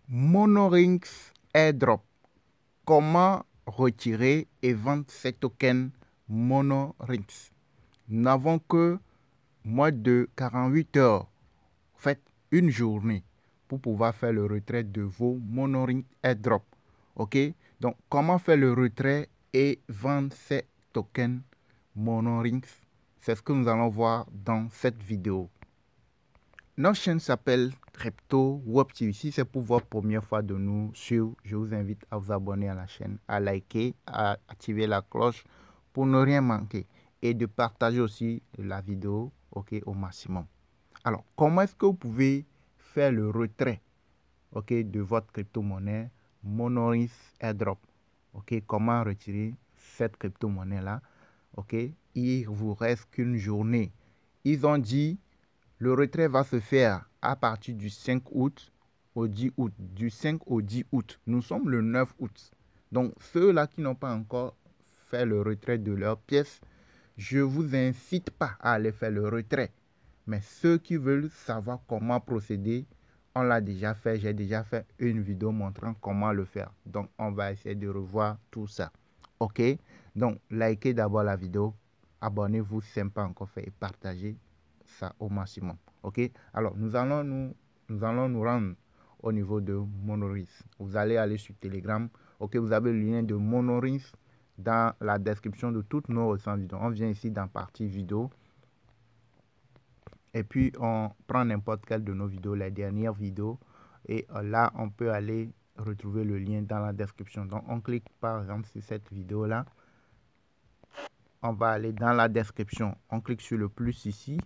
Monorings airdrop. Comment retirer et vendre ces tokens Monorings? Nous n'avons que moins de 48 heures, en fait une journée, pour pouvoir faire le retrait de vos Monorings airdrop. Ok? Donc, comment faire le retrait et vendre ces tokens Monorings? C'est ce que nous allons voir dans cette vidéo. Notre chaîne s'appelle Crypto Web TV. Si c'est pour votre première fois de nous suivre, je vous invite à vous abonner à la chaîne, à liker, à activer la cloche pour ne rien manquer et de partager aussi la vidéo au maximum. Alors, comment est-ce que vous pouvez faire le retrait de votre crypto-monnaie Monorings Airdrop? Comment retirer cette crypto-monnaie-là? Il vous reste qu'une journée. Ils ont dit le retrait va se faire à partir du 5 août au 10 août. Du 5 au 10 août. Nous sommes le 9 août. Donc, ceux-là qui n'ont pas encore fait le retrait de leurs pièces, je ne vous incite pas à aller faire le retrait. Mais ceux qui veulent savoir comment procéder, on l'a déjà fait. J'ai déjà fait une vidéo montrant comment le faire. Donc, on va essayer de revoir tout ça. OK? Donc, likez d'abord la vidéo. Abonnez-vous si ce n'est pas encore fait et partagez ça au maximum. Ok, alors nous allons nous rendre au niveau de Monorings. Vous allez aller sur Telegram. Ok, vous avez le lien de Monorings dans la description de toutes nos récentes vidéos. On vient ici dans partie vidéo et puis on prend n'importe quelle de nos vidéos, les dernières vidéos, et là on peut aller retrouver le lien dans la description. Donc on clique par exemple sur cette vidéo là, on va aller dans la description, on clique sur le plus ici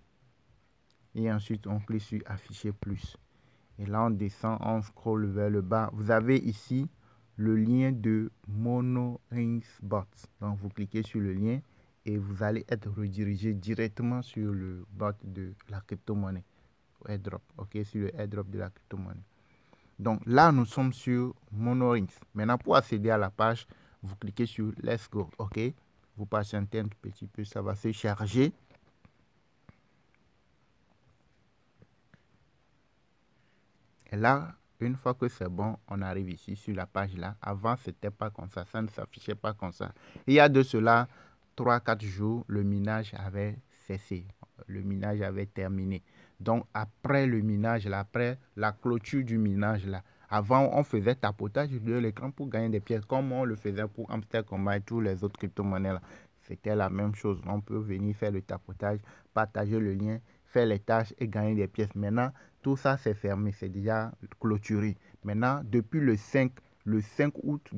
et ensuite on clique sur afficher plus et là on descend, on scrolle vers le bas. Vous avez ici le lien de Monorings Bot. Donc vous cliquez sur le lien et vous allez être redirigé directement sur le bot de la crypto-monnaie airdrop, sur le airdrop de la crypto-monnaie. Donc là nous sommes sur Monorings. Maintenant pour accéder à la page, vous cliquez sur Let's Go. Vous patientez un petit peu, ça va se charger. Et là, une fois que c'est bon, on arrive ici sur la page là. Avant, c'était pas comme ça ne s'affichait pas comme ça. Il y a de cela 3-4 jours, le minage avait cessé. Le minage avait terminé. Donc, après le minage là, après la clôture du minage là, avant, on faisait tapotage de l'écran pour gagner des pièces, comme on le faisait pour Hamster Combat et tous les autres crypto-monnaies là. C'était la même chose. On peut venir faire le tapotage, partager le lien, faire les tâches et gagner des pièces. Maintenant, tout ça c'est fermé, c'est déjà clôturé. Maintenant, depuis le 5 août,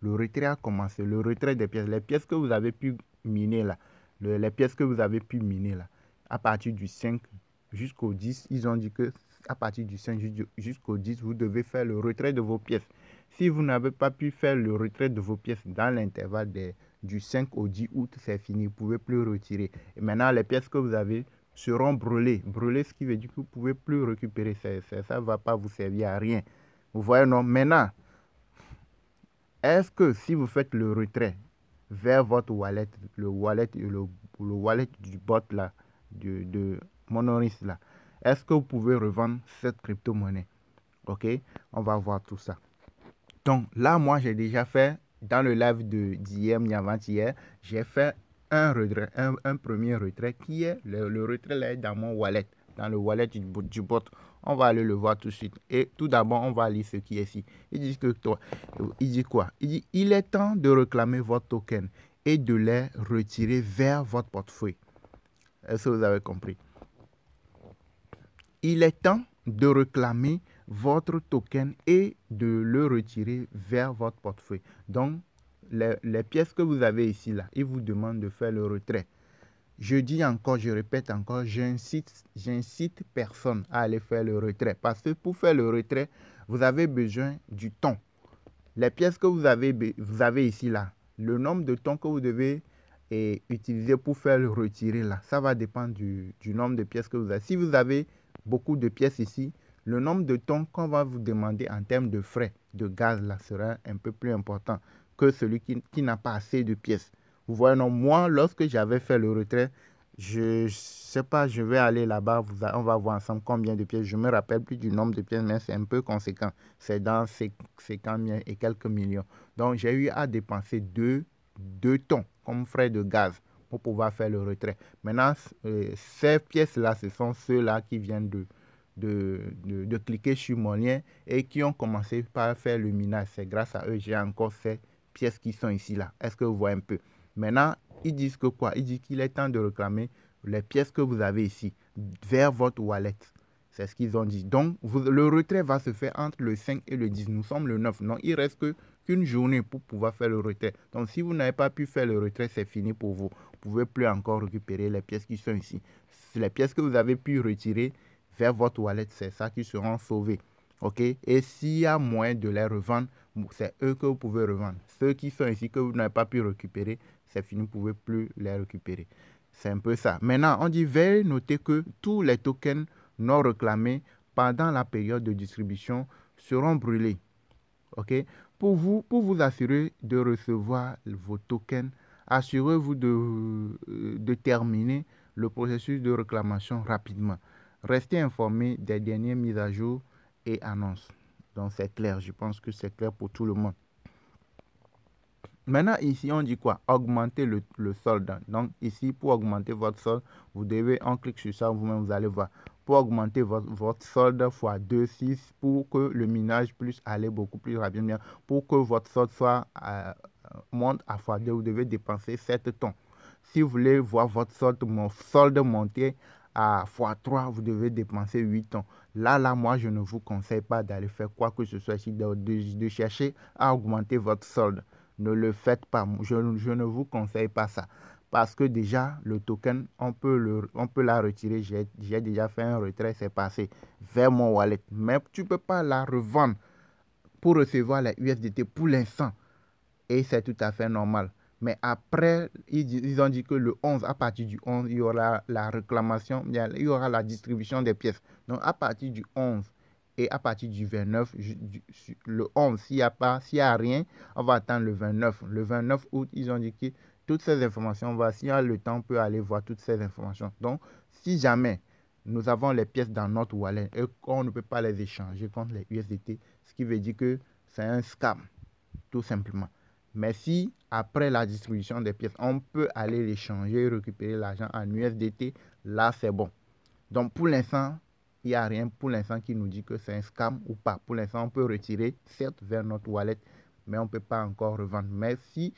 le retrait a commencé. Le retrait des pièces. Les pièces que vous avez pu miner là, à partir du 5 jusqu'au 10, ils ont dit que à partir du 5 jusqu'au 10, vous devez faire le retrait de vos pièces. Si vous n'avez pas pu faire le retrait de vos pièces dans l'intervalle du 5 au 10 août, c'est fini, vous ne pouvez plus retirer. Et maintenant, les pièces que vous avez seront brûlées. Brûlées, ce qui veut dire que vous ne pouvez plus récupérer. Ça ne va pas vous servir à rien. Vous voyez, non? Maintenant, est-ce que si vous faites le retrait vers votre wallet, le wallet du bot là, de Monorings là, est-ce que vous pouvez revendre cette crypto-monnaie? On va voir tout ça. Donc là, moi, j'ai déjà fait, dans le live d'hier, avant-hier, j'ai fait un premier retrait qui est, le retrait là est dans mon wallet, dans le wallet du bot. On va aller le voir tout de suite. Et tout d'abord, on va lire ce qui est ici. Il dit quoi? Il dit, il est temps de réclamer votre token et de les retirer vers votre portefeuille. Est-ce que vous avez compris? Il est temps de réclamer votre token et de le retirer vers votre portefeuille. Donc, les pièces que vous avez ici, là, ils vous demandent de faire le retrait. Je dis encore, je répète encore, j'incite personne à aller faire le retrait. Parce que pour faire le retrait, vous avez besoin du temps. Les pièces que vous avez ici, là, le nombre de temps que vous devez utiliser pour faire le retirer, là, ça va dépendre du nombre de pièces que vous avez. Si vous avez beaucoup de pièces ici, le nombre de temps qu'on va vous demander en termes de frais de gaz là sera un peu plus important que celui qui n'a pas assez de pièces. Vous voyez, non, moi, lorsque j'avais fait le retrait, Je sais pas, je vais aller là-bas, on va voir ensemble combien de pièces. Je me rappelle plus du nombre de pièces, mais c'est un peu conséquent. C'est dans ces combien et quelques millions. Donc, j'ai eu à dépenser 2 tonnes comme frais de gaz pour pouvoir faire le retrait. Maintenant, ces pièces-là, ce sont ceux-là qui viennent de cliquer sur mon lien et qui ont commencé par faire le minage. C'est grâce à eux que j'ai encore ces pièces qui sont ici là. Est-ce que vous voyez un peu? Maintenant, ils disent que quoi? Ils disent qu'il est temps de réclamer les pièces que vous avez ici vers votre wallet. C'est ce qu'ils ont dit. Donc, le retrait va se faire entre le 5 et le 10. Nous sommes le 9. Non, il reste qu'une journée pour pouvoir faire le retrait. Donc, si vous n'avez pas pu faire le retrait, c'est fini pour vous. Vous ne pouvez plus encore récupérer les pièces qui sont ici. Les pièces que vous avez pu retirer vers votre wallet, c'est ça qui seront sauvées. OK? Et s'il y a moyen de les revendre, c'est eux que vous pouvez revendre. Ceux qui sont ici que vous n'avez pas pu récupérer, c'est fini, vous ne pouvez plus les récupérer. C'est un peu ça. Maintenant, on dit veuillez noter que tous les tokens non réclamés pendant la période de distribution seront brûlés. OK? Pour vous assurer de recevoir vos tokens, assurez-vous de terminer le processus de réclamation rapidement. Restez informé des dernières mises à jour et annonces. Donc, c'est clair. Je pense que c'est clair pour tout le monde. Maintenant, ici, on dit quoi? Augmenter le solde. Donc, ici, pour augmenter votre solde, vous devez, on clique sur ça, vous-même, vous allez voir. Pour augmenter votre solde x2, 6, pour que le minage puisse aller beaucoup plus rapidement, pour que votre solde monte à x2, vous devez dépenser 7 tonnes. Si vous voulez voir votre solde monter à x3, vous devez dépenser 8 tonnes. Là, moi, je ne vous conseille pas d'aller faire quoi que ce soit ici, de chercher à augmenter votre solde. Ne le faites pas. Je ne vous conseille pas ça. Parce que déjà, le token, on peut la retirer. J'ai déjà fait un retrait, c'est passé vers mon wallet. Mais tu ne peux pas la revendre pour recevoir les USDT pour l'instant. Et c'est tout à fait normal. Mais après, ils ont dit que le 11, à partir du 11, il y aura la réclamation, il y aura la distribution des pièces. Donc, à partir du 11 et à partir du 29, le 11, s'il n'y a rien, on va attendre le 29. Le 29 août, ils ont dit que toutes ces informations, s'il y a le temps, on peut aller voir toutes ces informations. Donc, si jamais nous avons les pièces dans notre wallet et qu'on ne peut pas les échanger contre les USDT, ce qui veut dire que c'est un scam, tout simplement. Mais si, après la distribution des pièces, on peut aller les changer, récupérer l'argent en USDT, là, c'est bon. Donc, pour l'instant, il n'y a rien pour l'instant qui nous dit que c'est un scam ou pas. Pour l'instant, on peut retirer, certes, vers notre wallet, mais on ne peut pas encore revendre. Mais si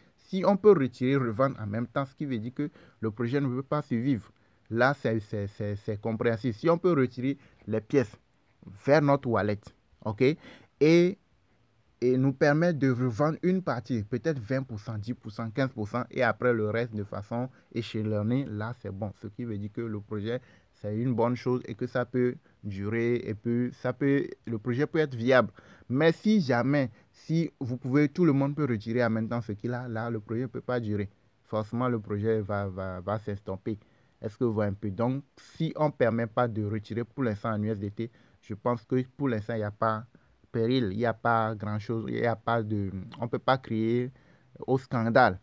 on peut retirer, revendre en même temps, ce qui veut dire que le projet ne peut pas survivre. Là, c'est compréhensible. Si on peut retirer les pièces vers notre wallet, OK, et nous permettre de revendre une partie, peut-être 20%, 10%, 15%, et après le reste de façon échelonnée, là c'est bon. Ce qui veut dire que le projet, c'est une bonne chose et que ça peut durer et puis le projet peut être viable. Mais si jamais, si vous pouvez, tout le monde peut retirer en même temps ce qu'il a, là le projet ne peut pas durer. Forcément, le projet va s'estomper. Est-ce que vous voyez un peu? Donc, si on ne permet pas de retirer pour l'instant en USDT, je pense que pour l'instant, il n'y a pas péril, il n'y a pas grand-chose, il y a pas de, on ne peut pas crier au scandale.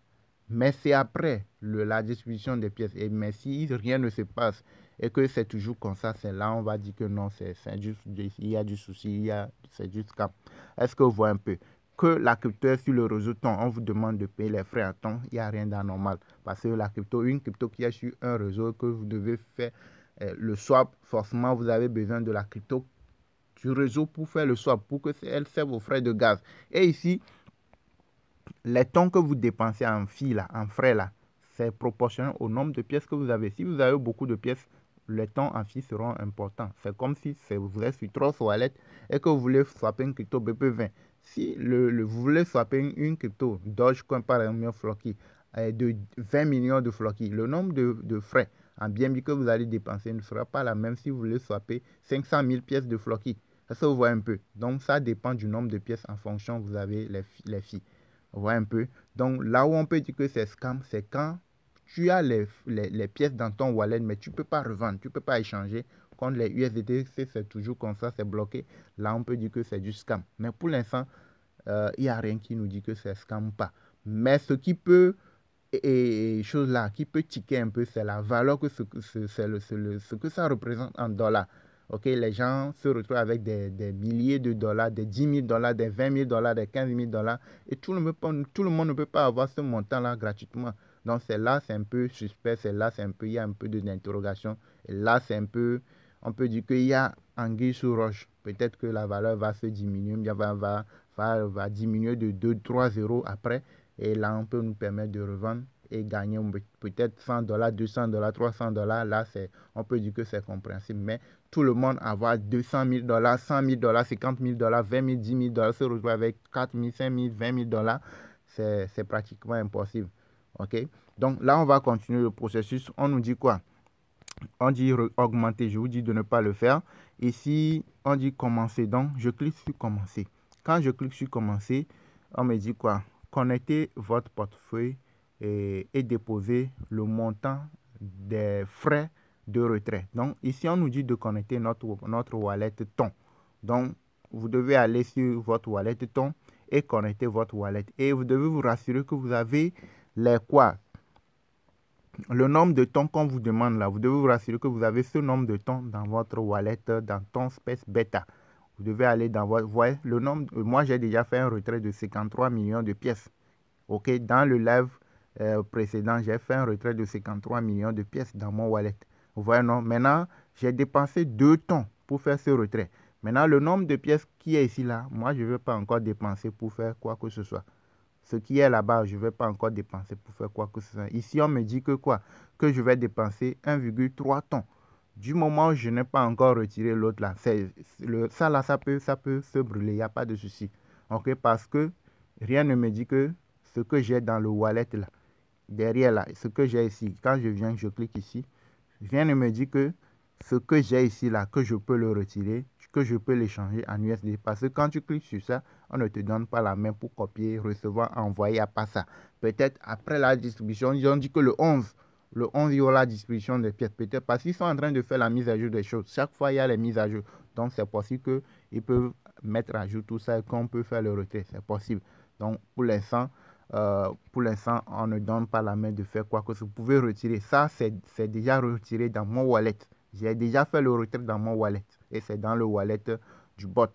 Mais c'est après la distribution des pièces. Mais si rien ne se passe et que c'est toujours comme ça, c'est là on va dire que non, c'est juste, il y a du souci, c'est juste cap. Est-ce que vous voyez un peu? Que la crypto est sur le réseau temps, on vous demande de payer les frais à temps, il n'y a rien d'anormal. Parce que la crypto, une crypto qui est sur un réseau que vous devez faire le swap, forcément vous avez besoin de la crypto du réseau pour faire le swap, pour que elle serve aux frais de gaz. Et ici, les tons que vous dépensez en frais là, c'est proportionnel au nombre de pièces que vous avez. Si vous avez beaucoup de pièces, les tons en fee seront importants. C'est comme si vous êtes sur Trust Wallet et que vous voulez swapper une crypto BP20. Si vous voulez swapper une crypto Dogecoin par exemple Floki de 20 millions de Floki, le nombre de frais en BNB que vous allez dépenser ne sera pas la même si vous voulez swapper 500 000 pièces de Floki. Ça vous voit un peu. Donc ça dépend du nombre de pièces en fonction vous avez les fees. Vous voyez un peu. Donc là où on peut dire que c'est scam, c'est quand tu as les pièces dans ton wallet, mais tu ne peux pas revendre, tu ne peux pas échanger. Contre les USDT, c'est toujours comme ça, c'est bloqué. Là, on peut dire que c'est du scam. Mais pour l'instant, il n'y a rien qui nous dit que c'est scam ou pas. Mais ce qui peut et chose là qui peut tiquer un peu, c'est la valeur que ce que ça représente en dollars. Ok, les gens se retrouvent avec des milliers de dollars, des 10 000 dollars, des 20 000 dollars, des 15 000 dollars. Et tout le monde ne peut pas avoir ce montant-là gratuitement. Donc, c'est là, c'est un peu suspect. C'est là, c'est un peu, il y a un peu d'interrogation. Et là, c'est un peu, on peut dire qu'il y a anguille sous roche. Peut-être que la valeur va se diminuer, va diminuer de 2-3 euros après. Et là, on peut nous permettre de revendre et gagner peut-être 100 dollars, 200 dollars, 300 dollars. Là, on peut dire que c'est compréhensible. Mais tout le monde avoir 200 000 dollars, 100 000 dollars, 50 000 dollars, 20 000, 10 000 dollars, se retrouver avec 4 000, 5 000, 20 000 dollars, c'est pratiquement impossible. OK? Donc là, on va continuer le processus. On nous dit quoi? On dit augmenter. Je vous dis de ne pas le faire. Ici, on dit commencer. Donc, je clique sur commencer. Quand je clique sur commencer, on me dit quoi? Connectez votre portefeuille et déposer le montant des frais de retrait. Donc, ici, on nous dit de connecter notre wallet Ton. Donc, vous devez aller sur votre wallet Ton et connecter votre wallet. Et vous devez vous rassurer que vous avez les quoi? Le nombre de temps qu'on vous demande là, vous devez vous rassurer que vous avez ce nombre de temps dans votre wallet, dans ton Space Beta. Vous devez aller dans votre... Vous voyez, le nombre... Moi, j'ai déjà fait un retrait de 53 millions de pièces. OK, dans le live précédent, j'ai fait un retrait de 53 millions de pièces dans mon wallet. Vous voyez, non? Maintenant, j'ai dépensé 2 temps pour faire ce retrait. Maintenant, le nombre de pièces qui est ici, là, moi, je ne vais pas encore dépenser pour faire quoi que ce soit. Ce qui est là-bas, je ne vais pas encore dépenser pour faire quoi que ce soit. Ici, on me dit que quoi? Que je vais dépenser 1,3 tonnes. Du moment où je n'ai pas encore retiré l'autre là, ça là, ça peut se brûler, il n'y a pas de souci. OK? Parce que rien ne me dit que ce que j'ai dans le wallet là, derrière là, ce que j'ai ici, quand je viens, je clique ici, rien ne me dit que ce que j'ai ici là, que je peux le retirer, que je peux l'échanger en USD. Parce que quand tu cliques sur ça, on ne te donne pas la main pour copier, recevoir, envoyer à pas ça. Peut-être après la distribution, ils ont dit que le 11, il y aura la distribution des pièces. Peut-être parce qu'ils sont en train de faire la mise à jour des choses. Chaque fois, il y a les mises à jour. Donc, c'est possible qu'ils peuvent mettre à jour tout ça et qu'on peut faire le retrait. C'est possible. Donc, pour l'instant, on ne donne pas la main de faire quoi que ce soit. Vous pouvez retirer. Ça, c'est déjà retiré dans mon wallet. J'ai déjà fait le retrait dans mon wallet. Et c'est dans le wallet du bot.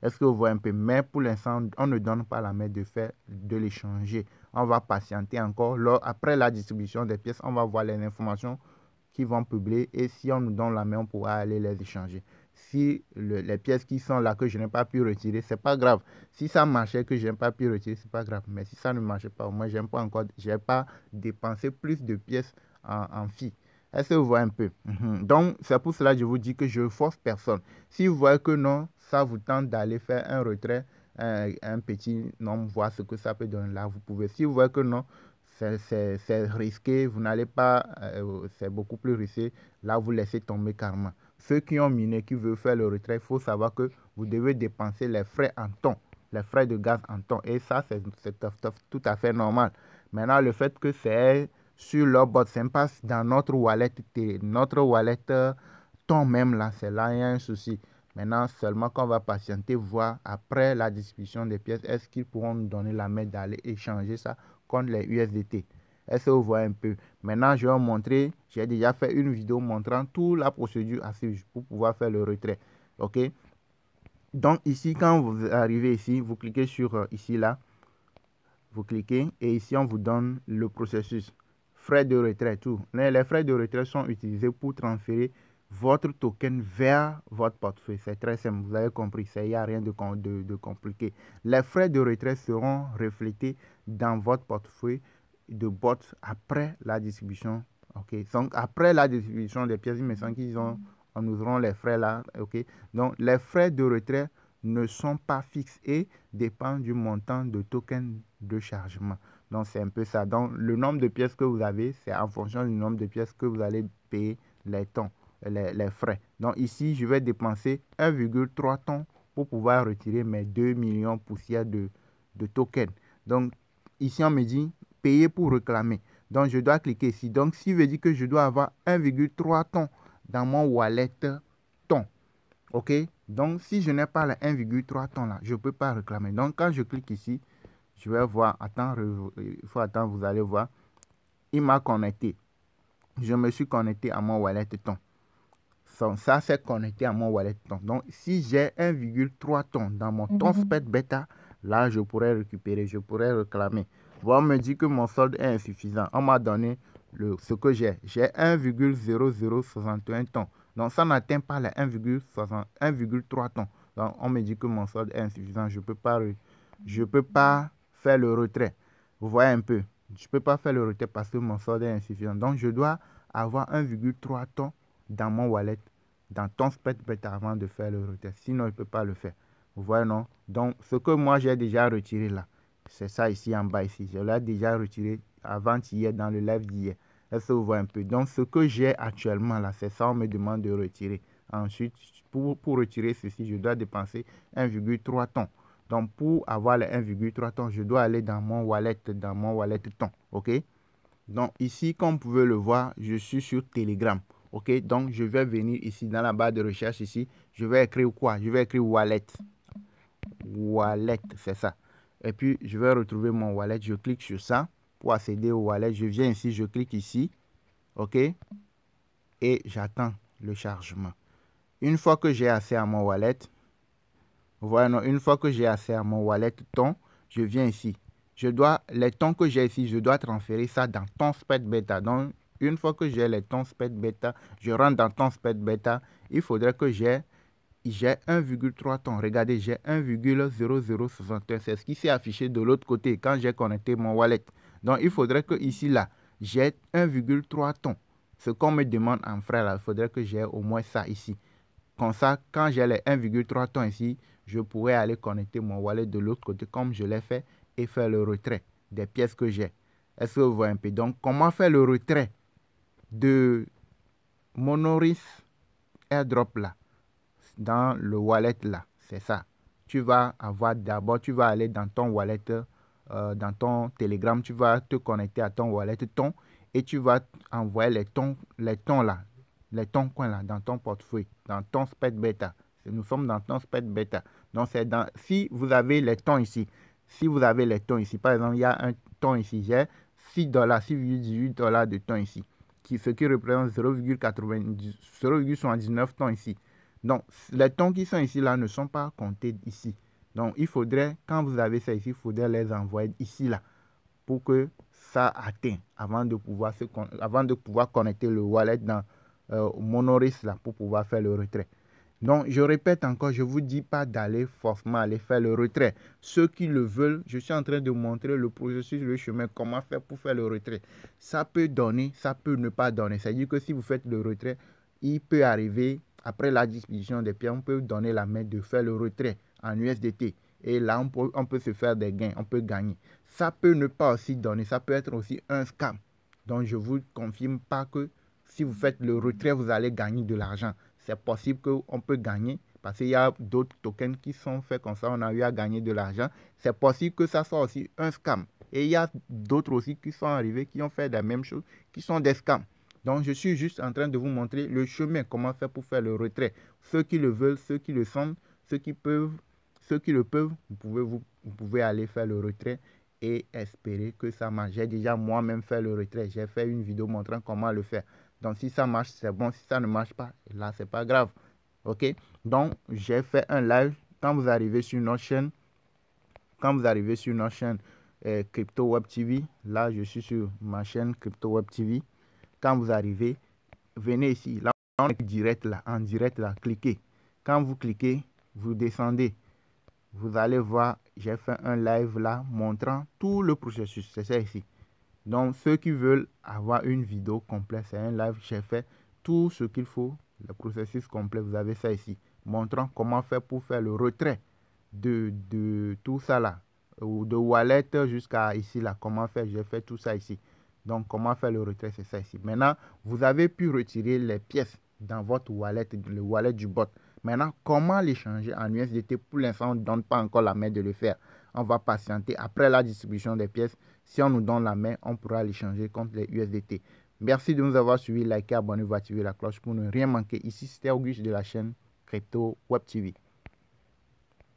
Est-ce que vous voyez un peu? Mais pour l'instant, on ne donne pas la main de l'échanger. On va patienter encore. Après la distribution des pièces, on va voir les informations qui vont publier. Et si on nous donne la main, on pourra aller les échanger. Si les pièces qui sont là que je n'ai pas pu retirer, c'est pas grave. Si ça marchait que je n'ai pas pu retirer, c'est pas grave. Mais si ça ne marchait pas, moi, j'ai pas dépensé plus de pièces en fi. Est-ce que vous voyez un peu? Donc, c'est pour cela que je vous dis que je ne force personne. Si vous voyez que non, ça vous tente d'aller faire un retrait, un petit nombre, voir ce que ça peut donner là, vous pouvez. Si vous voyez que non, c'est risqué, vous n'allez pas, c'est beaucoup plus risqué, là, vous laissez tomber carrément. Ceux qui ont miné, qui veulent faire le retrait, il faut savoir que vous devez dépenser les frais en temps, les frais de gaz en temps. Et ça, c'est tout à fait normal. Maintenant, le fait que c'est sur leur bot, c'est pas dans notre wallet, ton même là, c'est là, il y a un souci. Maintenant, seulement qu'on va patienter, voir après la distribution des pièces, est-ce qu'ils pourront nous donner la main d'aller échanger ça contre les USDT. Est-ce que vous voyez un peu? Maintenant, je vais vous montrer, j'ai déjà fait une vidéo montrant toute la procédure à suivre pour pouvoir faire le retrait. OK? Donc ici, quand vous arrivez ici, vous cliquez sur ici, là. Vous cliquez et ici, on vous donne le processus. Frais de retrait, tout. Les frais de retrait sont utilisés pour transférer votre token vers votre portefeuille. C'est très simple, vous avez compris, il n'y a rien de compliqué. Les frais de retrait seront reflétés dans votre portefeuille de bots après la distribution. OK. Donc, après la distribution des pièces, il me semble qu'ils ont, nous aurons les frais là. OK. Donc, les frais de retrait ne sont pas fixes et dépendent du montant de token de chargement. Donc, c'est un peu ça. Donc, le nombre de pièces que vous avez, c'est en fonction du nombre de pièces que vous allez payer les temps, les frais. Donc, ici, je vais dépenser 1,3 tonnes pour pouvoir retirer mes 2 millions poussières de tokens. Donc, ici, on me dit payer pour réclamer. Donc, je dois cliquer ici. Donc, ce qui veut dire que je dois avoir 1,3 tonnes dans mon wallet ton. OK? Donc, si je n'ai pas la 1,3 tonnes là, je ne peux pas réclamer. Donc, quand je clique ici, je vais voir. Attends, il faut attendre, vous allez voir. il m'a connecté. Je me suis connecté à mon wallet ton. Ça, c'est connecté à mon wallet ton. Donc, si j'ai 1,3 tonnes dans mon TonSped Beta, là, je pourrais récupérer, je pourrais réclamer. On me dit que mon solde est insuffisant. On m'a donné ce que j'ai. J'ai 1,0061 tonnes. Donc, ça n'atteint pas les 1,3 tonnes. Donc, on me dit que mon solde est insuffisant. Je ne peux pas faire le retrait. Vous voyez un peu. Je ne peux pas faire le retrait parce que mon solde est insuffisant. Donc, je dois avoir 1,3 tonnes dans mon wallet, dans TonSped Beta avant de faire le retrait. Sinon, je ne peux pas le faire. Vous voyez, non? Donc, ce que moi, j'ai déjà retiré là, c'est ça ici en bas ici. Je l'ai déjà retiré avant-hier dans le live d'hier. Est-ce que vous voyez un peu? Donc, ce que j'ai actuellement là, c'est ça, on me demande de retirer. Ensuite, pour retirer ceci, je dois dépenser 1,3 tonnes. Donc, pour avoir les 1,3 tonnes, je dois aller dans mon wallet ton. OK? Donc, ici, comme vous pouvez le voir, je suis sur Telegram. OK? Donc, je vais venir ici dans la barre de recherche ici. Je vais écrire quoi? Je vais écrire wallet. Wallet, c'est ça. Et puis, je vais retrouver mon wallet. Je clique sur ça pour accéder au wallet. Je viens ici, je clique ici. OK? Et j'attends le chargement. Une fois que j'ai accès à mon wallet, voilà, une fois que j'ai accès à mon wallet ton, je viens ici. Les tons que j'ai ici, je dois transférer ça dans TonSped Beta. Donc, une fois que j'ai les TonSped Beta, je rentre dans TonSped Beta. Il faudrait que j'ai 1,3 tonnes. Regardez, j'ai 1,0061. C'est ce qui s'est affiché de l'autre côté quand j'ai connecté mon wallet. Donc, il faudrait que ici, là, j'ai 1,3 tonnes. Ce qu'on me demande en frais, là, il faudrait que j'ai au moins ça ici. Comme ça, quand j'ai les 1,3 tonnes ici, je pourrais aller connecter mon wallet de l'autre côté comme je l'ai fait et faire le retrait des pièces que j'ai. Est-ce que vous voyez un peu? Donc, comment faire le retrait de Monoris Airdrop là, dans le wallet là? C'est ça. Tu vas aller dans ton wallet, dans ton Telegram, tu vas te connecter à ton wallet ton et tu vas envoyer les tons là, les tons coins là dans ton portefeuille, dans ton TonSped Beta. Nous sommes dans TonSped Beta. Donc, si vous avez les tons ici, par exemple, il y a un ton ici, j'ai 6 dollars, 6,18 dollars de ton ici, ce qui représente 0,79 tons ici. Donc, les tons qui sont ici là ne sont pas comptés ici. Donc, il faudrait, quand vous avez ça ici, il faudrait les envoyer ici là pour que ça atteigne avant de pouvoir connecter le wallet dans Monoris là pour pouvoir faire le retrait. Donc, je répète encore, je ne vous dis pas d'aller forcément aller faire le retrait. Ceux qui le veulent, je suis en train de montrer le processus, le chemin, comment faire pour faire le retrait. Ça peut donner, ça peut ne pas donner. C'est-à-dire que si vous faites le retrait, il peut arriver, après la disposition des pieds, on peut donner la main de faire le retrait en USDT. Et là, on peut se faire des gains, on peut gagner. Ça peut ne pas aussi donner, ça peut être aussi un scam. Donc, je ne vous confirme pas que si vous faites le retrait, vous allez gagner de l'argent. C'est possible qu'on peut gagner parce qu'il y a d'autres tokens qui sont faits comme ça, on a eu à gagner de l'argent. C'est possible que ça soit aussi un scam. Et il y a d'autres aussi qui sont arrivés, qui ont fait la même chose, qui sont des scams. Donc, je suis juste en train de vous montrer le chemin, comment faire pour faire le retrait. Ceux qui le veulent, ceux qui le sentent, ceux qui le peuvent, vous pouvez aller faire le retrait et espérer que ça marche. J'ai déjà moi-même fait le retrait. J'ai fait une vidéo montrant comment le faire. Donc, si ça marche, c'est bon. Si ça ne marche pas, là, c'est pas grave. OK? Donc, j'ai fait un live. Quand vous arrivez sur notre chaîne, Crypto Web TV, là, je suis sur ma chaîne Crypto Web TV. Quand vous arrivez, venez ici. Là, on est direct là, en direct là, cliquez. Quand vous cliquez, vous descendez. Vous allez voir, j'ai fait un live là montrant tout le processus. C'est ça ici. Donc, ceux qui veulent avoir une vidéo complète, c'est un live. J'ai fait tout ce qu'il faut, le processus complet. Vous avez ça ici, montrant comment faire pour faire le retrait de tout ça là, ou de wallet jusqu'à ici là. Comment faire, j'ai fait tout ça ici. Donc, comment faire le retrait, c'est ça ici. Maintenant, vous avez pu retirer les pièces dans votre wallet, le wallet du bot. Maintenant, comment les changer en USDT? Pour l'instant, on ne donne pas encore la main de le faire. On va patienter. Après la distribution des pièces, si on nous donne la main, on pourra les changer contre les USDT. Merci de nous avoir suivis. Likez, abonnez-vous, activez la cloche pour ne rien manquer. Ici, c'était Auguste de la chaîne Crypto Web TV.